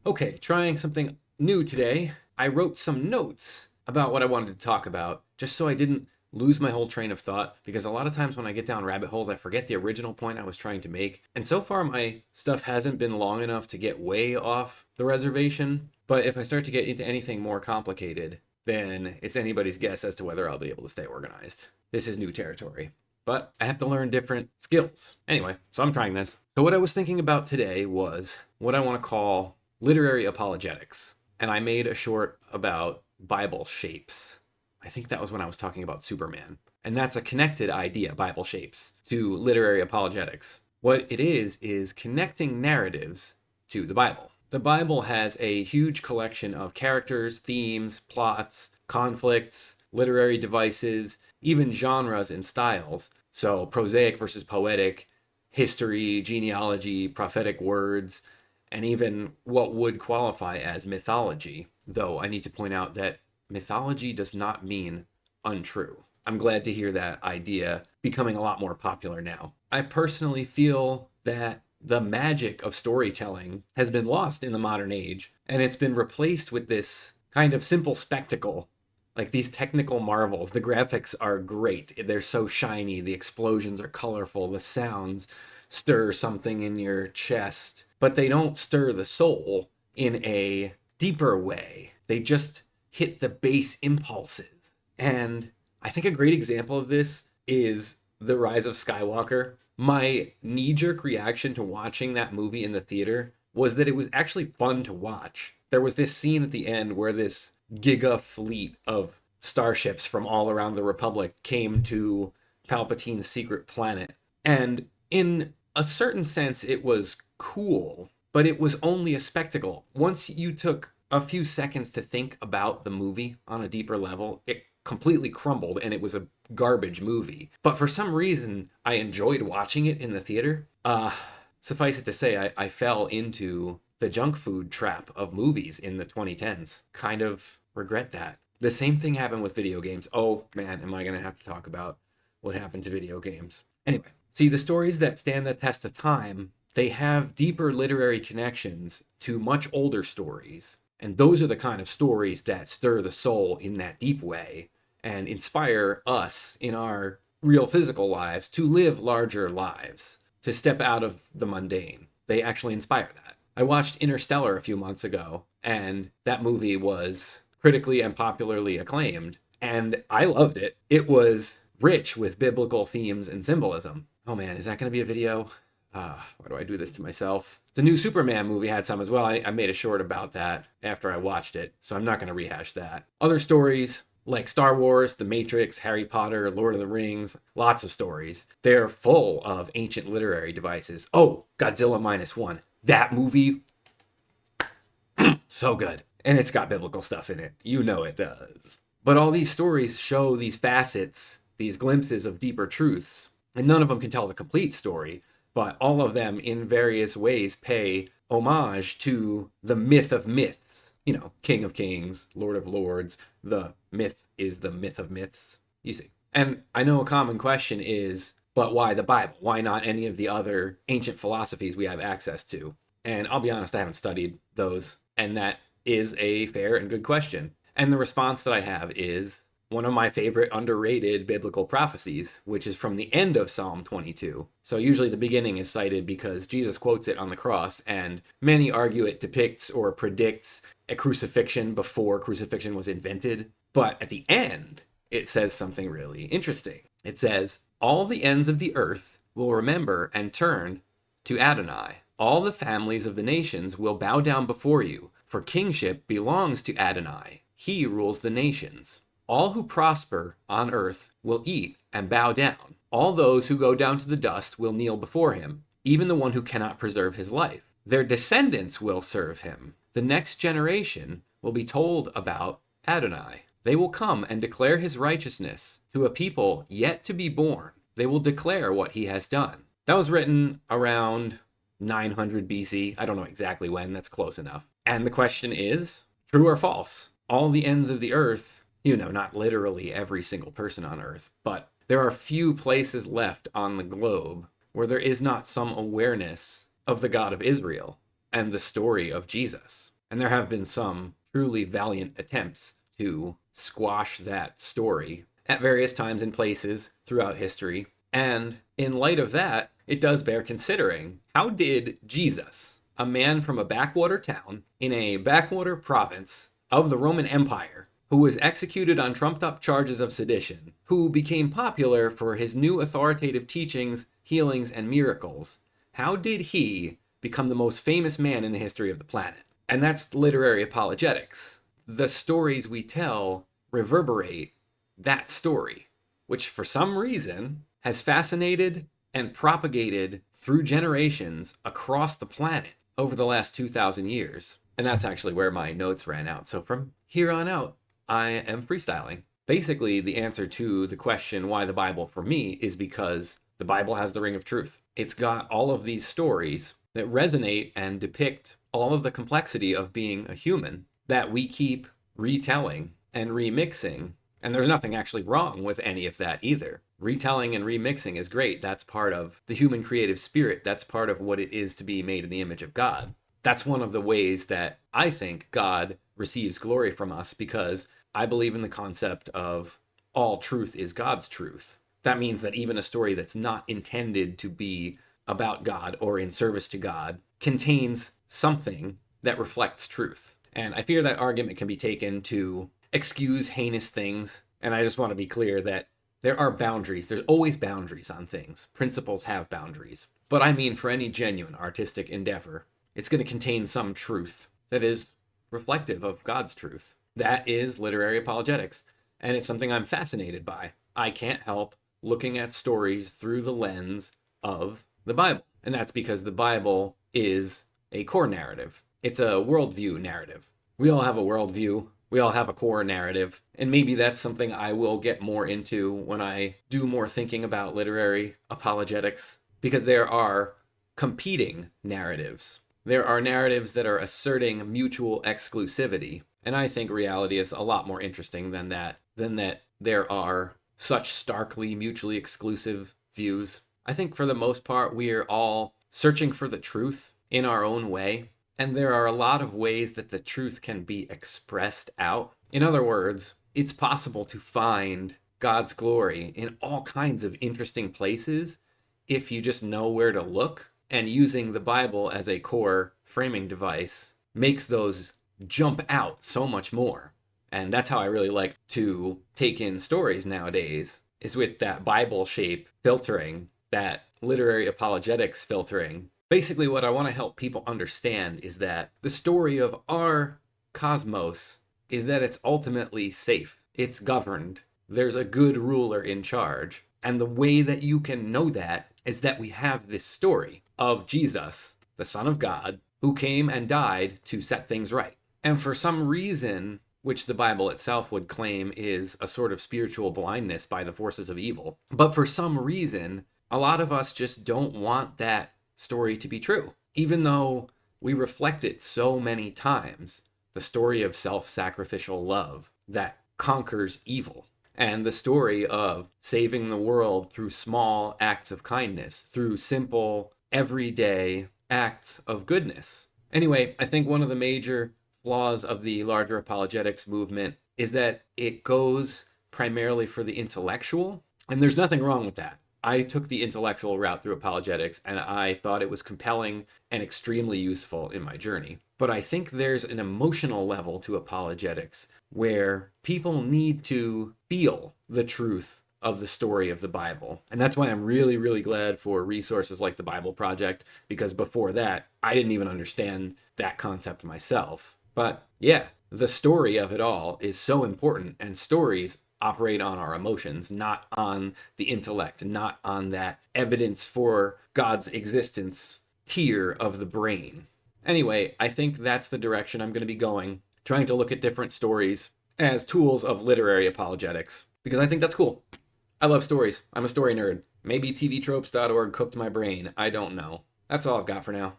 Okay, trying something new today. I wrote some notes about what I wanted to talk about, just so I didn't lose my whole train of thought, because a lot of times when I get down rabbit holes, I forget the original point I was trying to make. And so far, my stuff hasn't been long enough to get way off the reservation. But if I start to get into anything more complicated, then it's anybody's guess as to whether I'll be able to stay organized. This is new territory. But I have to learn different skills. Anyway, so I'm trying this. So, what I was thinking about today was what I want to call literary apologetics. And I made a short about Bible shapes. I think that was when I was talking about Superman. And that's a connected idea, Bible shapes, to literary apologetics. What it is connecting narratives to the Bible. The Bible has a huge collection of characters, themes, plots, conflicts, literary devices, even genres and styles. So prosaic versus poetic, history, genealogy, prophetic words, and even what would qualify as mythology. Though I need to point out that mythology does not mean untrue. I'm glad to hear that idea becoming a lot more popular now. I personally feel that the magic of storytelling has been lost in the modern age, and it's been replaced with this kind of simple spectacle. Like these technical marvels, the graphics are great. They're so shiny, the explosions are colorful, the sounds stir something in your chest, but they don't stir the soul in a deeper way. They just hit the base impulses. And I think a great example of this is The Rise of Skywalker. My knee-jerk reaction to watching that movie in the theater was that it was actually fun to watch. There was this scene at the end where this giga fleet of starships from all around the Republic came to Palpatine's secret planet. And in a certain sense, it was cool, but it was only a spectacle. Once you took a few seconds to think about the movie on a deeper level, it completely crumbled and it was a garbage movie. But for some reason, I enjoyed watching it in the theater. Suffice it to say, I fell into the junk food trap of movies in the 2010s. Kind of regret that. The same thing happened with video games. Oh man, am I going to have to talk about what happened to video games? Anyway, see, the stories that stand the test of time, they have deeper literary connections to much older stories. And those are the kind of stories that stir the soul in that deep way and inspire us in our real physical lives to live larger lives, to step out of the mundane. They actually inspire that. I watched Interstellar a few months ago, and that movie was critically and popularly acclaimed, and I loved it. It was rich with biblical themes and symbolism. Oh man, is that going to be a video? Why do I do this to myself? The new Superman movie had some as well. I made a short about that after I watched it, so I'm not going to rehash that. Other stories like Star Wars, The Matrix, Harry Potter, Lord of the Rings, lots of stories. They're full of ancient literary devices. Oh, Godzilla Minus One. That movie, so good. And it's got biblical stuff in it. You know it does. But all these stories show these facets, these glimpses of deeper truths, and none of them can tell the complete story, but all of them in various ways pay homage to the myth of myths. You know, King of Kings, Lord of Lords, the myth is the myth of myths, you see. And I know a common question is, but why the Bible? Why not any of the other ancient philosophies we have access to? And I'll be honest, I haven't studied those, and that is a fair and good question. And the response that I have is one of my favorite underrated biblical prophecies, which is from the end of Psalm 22. So usually the beginning is cited because Jesus quotes it on the cross, and many argue it depicts or predicts a crucifixion before crucifixion was invented. But at the end, it says something really interesting. It says, "All the ends of the earth will remember and turn to Adonai. All the families of the nations will bow down before you, for kingship belongs to Adonai. He rules the nations. All who prosper on earth will eat and bow down. All those who go down to the dust will kneel before him, even the one who cannot preserve his life. Their descendants will serve him. The next generation will be told about Adonai. They will come and declare his righteousness to a people yet to be born. They will declare what he has done." That was written around 900 BC. I don't know exactly when, that's close enough. And the question is, true or false? All the ends of the earth, you know, not literally every single person on earth, but there are few places left on the globe where there is not some awareness of the God of Israel and the story of Jesus. And there have been some truly valiant attempts to squash that story at various times and places throughout history. And in light of that, it does bear considering, how did Jesus, a man from a backwater town in a backwater province of the Roman Empire, who was executed on trumped up charges of sedition, who became popular for his new authoritative teachings, healings, and miracles, how did he become the most famous man in the history of the planet? And that's literary apologetics. The stories we tell reverberate that story, which for some reason has fascinated and propagated through generations across the planet over the last 2,000 years. And that's actually where my notes ran out. So from here on out, I am freestyling. Basically, the answer to the question why the Bible for me is because the Bible has the ring of truth. It's got all of these stories that resonate and depict all of the complexity of being a human that we keep retelling and remixing. And there's nothing actually wrong with any of that either. Retelling and remixing is great. That's part of the human creative spirit. That's part of what it is to be made in the image of God. That's one of the ways that I think God receives glory from us, because I believe in the concept of all truth is God's truth. That means that even a story that's not intended to be about God or in service to God contains something that reflects truth. And I fear that argument can be taken to excuse heinous things. And I just want to be clear that there are boundaries. There's always boundaries on things. Principles have boundaries. But I mean, for any genuine artistic endeavor, it's going to contain some truth that is reflective of God's truth. That is literary apologetics. And it's something I'm fascinated by. I can't help looking at stories through the lens of the Bible. And that's because the Bible is a core narrative. It's a worldview narrative. We all have a worldview. We all have a core narrative. And maybe that's something I will get more into when I do more thinking about literary apologetics, because there are competing narratives. There are narratives that are asserting mutual exclusivity. And I think reality is a lot more interesting than that there are such starkly mutually exclusive views. I think for the most part, we are all searching for the truth in our own way. And there are a lot of ways that the truth can be expressed out. In other words, it's possible to find God's glory in all kinds of interesting places if you just know where to look. And using the Bible as a core framing device makes those jump out so much more. And that's how I really like to take in stories nowadays, is with that Bible shape filtering, that literary apologetics filtering. Basically, what I want to help people understand is that the story of our cosmos is that it's ultimately safe. It's governed. There's a good ruler in charge. And the way that you can know that is that we have this story of Jesus, the Son of God, who came and died to set things right. And for some reason, which the Bible itself would claim is a sort of spiritual blindness by the forces of evil, but for some reason, a lot of us just don't want that story to be true, even though we reflect it so many times. The story of self-sacrificial love that conquers evil, and the story of saving the world through small acts of kindness, through simple, everyday acts of goodness. Anyway, I think one of the major flaws of the larger apologetics movement is that it goes primarily for the intellectual, and there's nothing wrong with that. I took the intellectual route through apologetics, and I thought it was compelling and extremely useful in my journey. But I think there's an emotional level to apologetics where people need to feel the truth of the story of the Bible. And that's why I'm really, really glad for resources like the Bible Project, because before that, I didn't even understand that concept myself. But yeah, the story of it all is so important, and stories operate on our emotions, not on the intellect, not on that evidence for God's existence tier of the brain. Anyway, I think that's the direction I'm going to be going, trying to look at different stories as tools of literary apologetics, because I think that's cool. I love stories. I'm a story nerd. Maybe tvtropes.org cooked my brain. I don't know. That's all I've got for now.